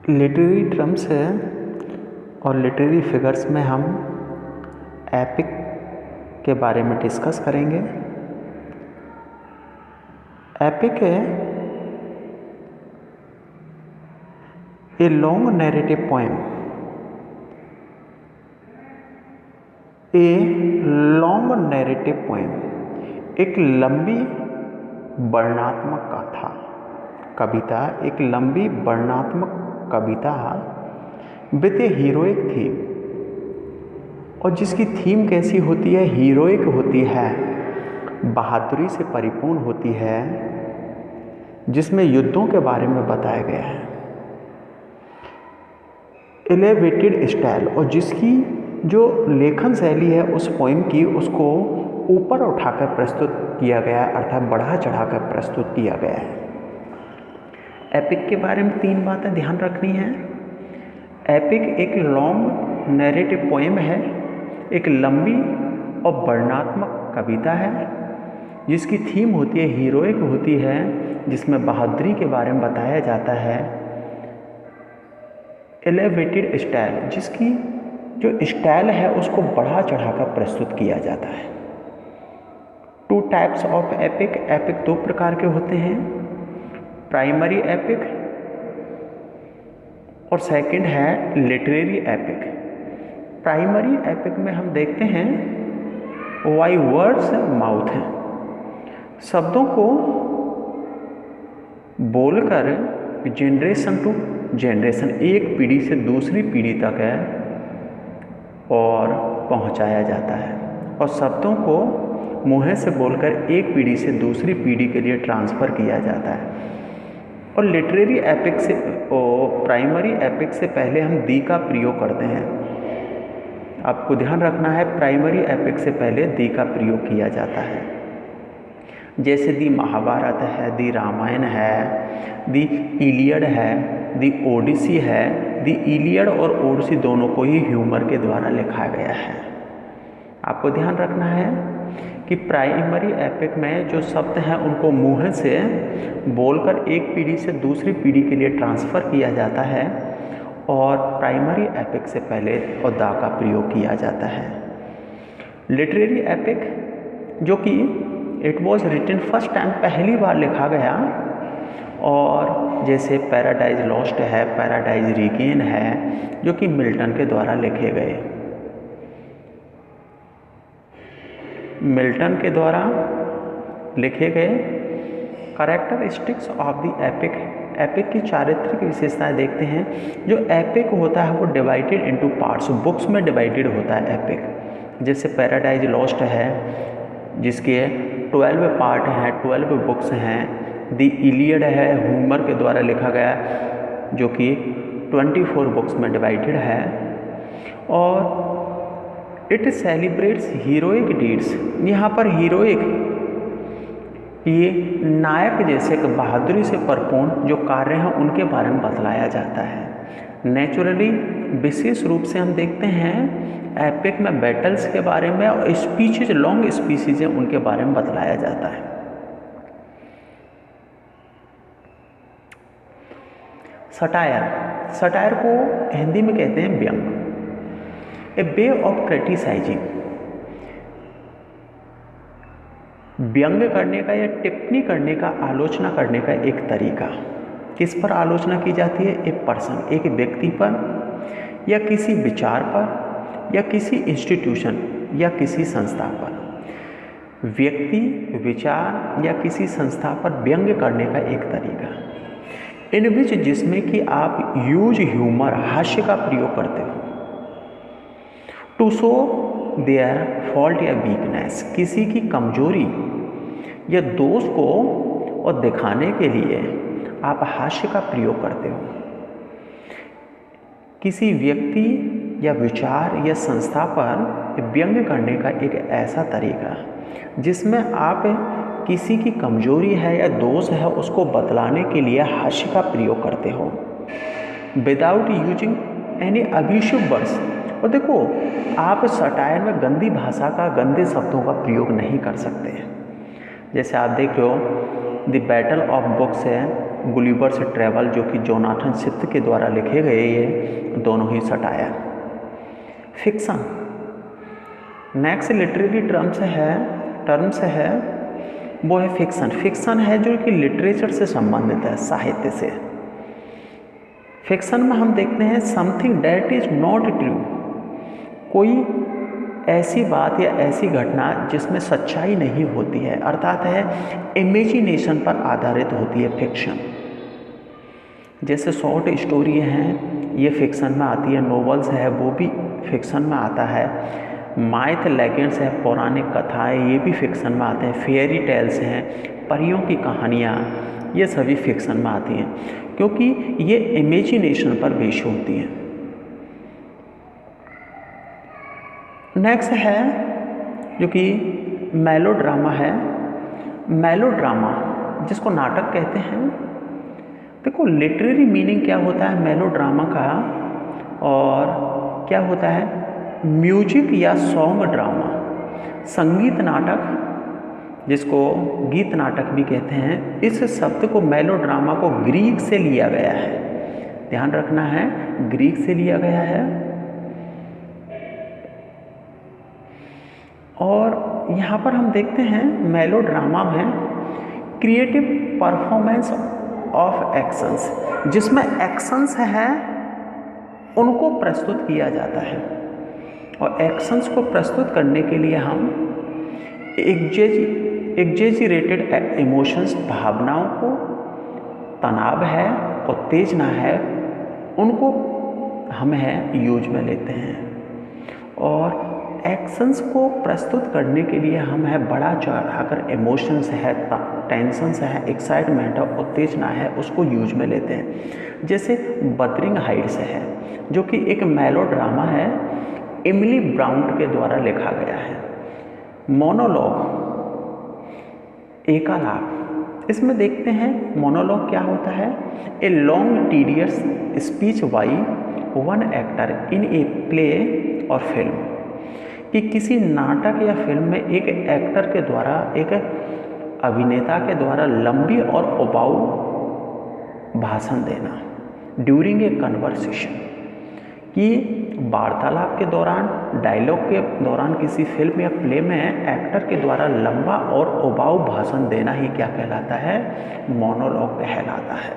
Literary terms है और literary figures में हम एपिक के बारे में डिस्कस करेंगे। एपिक है a long narrative poem. A long narrative poem एक लंबी वर्णनात्मक कथा, कविता, एक लंबी वर्णनात्मक कविता विद ए हीरोइक थीम। और जिसकी थीम कैसी होती है? हीरोइक होती है, बहादुरी से परिपूर्ण होती है, जिसमें युद्धों के बारे में बताया गया है। एलिवेटेड स्टाइल, और जिसकी जो लेखन शैली है उस पोएम की, उसको ऊपर उठाकर प्रस्तुत किया गया है, अर्थात बढ़ा चढ़ाकर प्रस्तुत किया गया है। एपिक के बारे में 3 बातें ध्यान रखनी है। एपिक एक लॉन्ग नैरेटिव पोएम है, एक लंबी और वर्णनात्मक कविता है, जिसकी थीम होती है हीरोइक होती है, जिसमें बहादुरी के बारे में बताया जाता है। एलिवेटेड स्टाइल, जिसकी जो स्टाइल है उसको बढ़ा चढ़ाकर प्रस्तुत किया जाता है। 2 टाइप्स ऑफ एपिक। एपिक 2 प्रकार के होते हैं, प्राइमरी एपिक और सेकंड है लिटरेरी एपिक। प्राइमरी एपिक में हम देखते हैं वाई वर्ड्स माउथ है, शब्दों को बोलकर जनरेशन टू जनरेशन, एक पीढ़ी से दूसरी पीढ़ी तक है और पहुंचाया जाता है, और शब्दों को मुँह से बोलकर एक पीढ़ी से दूसरी पीढ़ी के लिए ट्रांसफ़र किया जाता है। और लिटरेरी एपिक से और प्राइमरी एपिक से पहले हम दी का प्रयोग करते हैं। आपको ध्यान रखना है, प्राइमरी एपिक से पहले दी का प्रयोग किया जाता है। जैसे दी महाभारत है, दी रामायण है, दी इलियड है, दी ओडिसी है। दी इलियड और ओडिसी दोनों को ही ह्यूमर के द्वारा लिखा गया है। आपको ध्यान रखना है कि प्राइमरी एपिक में जो शब्द हैं उनको मुँह से बोलकर एक पीढ़ी से दूसरी पीढ़ी के लिए ट्रांसफ़र किया जाता है, और प्राइमरी एपिक से पहले और दा का प्रयोग किया जाता है। लिटरेरी एपिक जो कि it was written first time, पहली बार लिखा गया, और जैसे पैराडाइज लॉस्ट है, पैराडाइज रीगेन है, जो कि मिल्टन के द्वारा लिखे गए। मिल्टन के द्वारा लिखे गए। Characteristics of the epic. Epic की चारित्रिक विशेषताएं देखते हैं। जो एपिक होता है वो डिवाइडेड इनटू पार्ट्स, बुक्स में डिवाइडेड होता है एपिक। जैसे पैराडाइज लॉस्ट है, जिसके 12 पार्ट हैं, 12 बुक्स हैं। द इलियड है, होमर के द्वारा लिखा गया, जो कि 24 बुक्स में डिवाइडेड है। और इट सेलिब्रेट्स हीरोइक डीड्स। यहाँ पर हीरोइक, ये नायक जैसे कि बहादुरी से परिपूर्ण जो कार्य हैं उनके बारे में बतलाया जाता है। नेचुरली, विशेष रूप से हम देखते हैं एपिक में बैटल्स के बारे में और स्पीचेज, लॉन्ग स्पीचेज हैं उनके बारे में बतलाया जाता है। सटायर। सटायर को हिंदी में कहते हैं व्यंग। ए वे ऑफ क्रिटिसाइजिंग, व्यंग करने का या टिप्पणी करने का, आलोचना करने का एक तरीका। किस पर आलोचना की जाती है? एक पर्सन, एक व्यक्ति पर, या किसी विचार पर, या किसी इंस्टीट्यूशन या किसी संस्था पर। व्यक्ति, विचार या किसी संस्था पर व्यंग करने का एक तरीका। इन विच, जिसमें कि आप यूज ह्यूमर, हास्य का प्रयोग करते हो। टू शो देयर फॉल्ट या वीकनेस, किसी की कमजोरी या दोष को और दिखाने के लिए आप हास्य का प्रयोग करते हो। किसी व्यक्ति या विचार या संस्था पर व्यंग करने का एक ऐसा तरीका जिसमें आप किसी की कमजोरी है या दोष है उसको बतलाने के लिए हास्य का प्रयोग करते हो। Without using any abusive words. और देखो, आप सटायर में गंदी भाषा का, गंदे शब्दों का प्रयोग नहीं कर सकते। जैसे आप देख रहे हो द बैटल ऑफ बुक्स है, गुलिवर्स ट्रैवल जो कि जोनाथन स्विफ्ट के द्वारा लिखे गए, ये दोनों ही satire. Fiction, next literary terms है वो है फिक्शन। फिक्शन है जो कि लिटरेचर से संबंधित है, साहित्य से। फिक्शन में हम देखते हैं something that is not true, कोई ऐसी बात या ऐसी घटना जिसमें सच्चाई नहीं होती है, अर्थात है इमेजिनेशन पर आधारित होती है फिक्शन। जैसे शॉर्ट स्टोरी हैं, ये फिक्शन में आती है, नॉवेल्स है वो भी फिक्शन में आता है, माइथ लेजेंड्स है, पौराणिक कथाएं, ये भी फिक्शन में आते हैं, फेयरी टेल्स हैं, परियों की कहानियाँ, ये सभी फिक्शन में आती हैं क्योंकि ये इमेजिनेशन पर बेस्ड होती हैं। नेक्स्ट है जो कि मेलोड्रामा है। मेलोड्रामा जिसको नाटक कहते हैं, देखो लिटरेरी मीनिंग क्या होता है मेलोड्रामा का, और क्या होता है म्यूजिक या सॉन्ग ड्रामा, संगीत नाटक जिसको गीत नाटक भी कहते हैं। इस शब्द को मेलोड्रामा को ग्रीक से लिया गया है, ध्यान रखना है ग्रीक से लिया गया है। और यहाँ पर हम देखते हैं मेलोड्रामा में क्रिएटिव परफॉर्मेंस ऑफ एक्शंस, जिसमें एक्शंस हैं उनको प्रस्तुत किया जाता है, और एक्शंस को प्रस्तुत करने के लिए हम एग्जेजरेटेड इमोशंस, भावनाओं को, तनाव है, उत्तेजना है, उनको हम यूज में लेते हैं। और एक्शंस को प्रस्तुत करने के लिए हम बड़ा चढ़ाकर इमोशंस है, टेंशंस है, एक्साइटमेंट है, उत्तेजना है, उसको यूज में लेते हैं। जैसे वुथरिंग हाइट्स है जो कि एक मेलोड्रामा है, एमिली ब्राउंट के द्वारा लिखा गया है। मोनोलॉग, एकालाप, इसमें देखते हैं मोनोलॉग क्या होता है, a long tedious speech by one actor in a play और फिल्म, कि किसी नाटक या फिल्म में एक एक्टर के द्वारा, एक अभिनेता के द्वारा लंबी और उबाऊ भाषण देना ड्यूरिंग ए कन्वर्सेशन, कि वार्तालाप के दौरान, डायलॉग के दौरान किसी फिल्म या प्ले में एक्टर के द्वारा लंबा और उबाऊ भाषण देना ही क्या कहलाता है, मोनोलॉग कहलाता है।